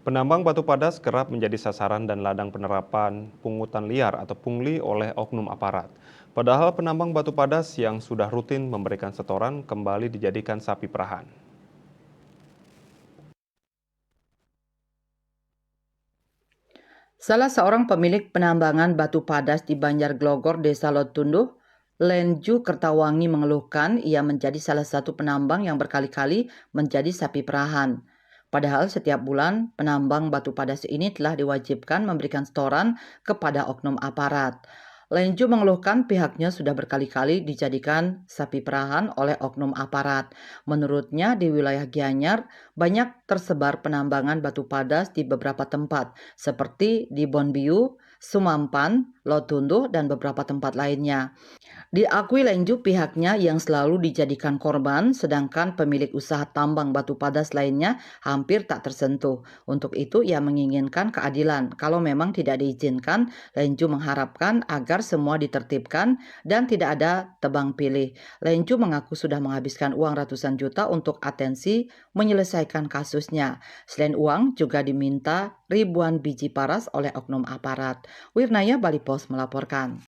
Penambang batu padas kerap menjadi sasaran dan ladang penerapan pungutan liar atau pungli oleh oknum aparat. Padahal penambang batu padas yang sudah rutin memberikan setoran kembali dijadikan sapi perahan. Salah seorang pemilik penambangan batu padas di Banjarglogor, Desa Lotunduh, Lenju Kertawangi mengeluhkan ia menjadi salah satu penambang yang berkali-kali menjadi sapi perahan. Padahal setiap bulan penambang batu padas ini telah diwajibkan memberikan setoran kepada oknum aparat. Lenju mengeluhkan pihaknya sudah berkali-kali dijadikan sapi perahan oleh oknum aparat. Menurutnya di wilayah Gianyar banyak tersebar penambangan batu padas di beberapa tempat seperti di Bonbiu, Sumampan, Lotunduh, dan beberapa tempat lainnya. Diakui Lenju pihaknya yang selalu dijadikan korban, sedangkan pemilik usaha tambang batu padas lainnya hampir tak tersentuh. Untuk itu ia menginginkan keadilan. Kalau memang tidak diizinkan, Lenju mengharapkan agar semua ditertibkan dan tidak ada tebang pilih. Lenju mengaku sudah menghabiskan uang ratusan juta untuk atensi menyelesaikan kasusnya. Selain uang, juga diminta ribuan biji paras oleh oknum aparat. Wirnaya Bali Pos melaporkan.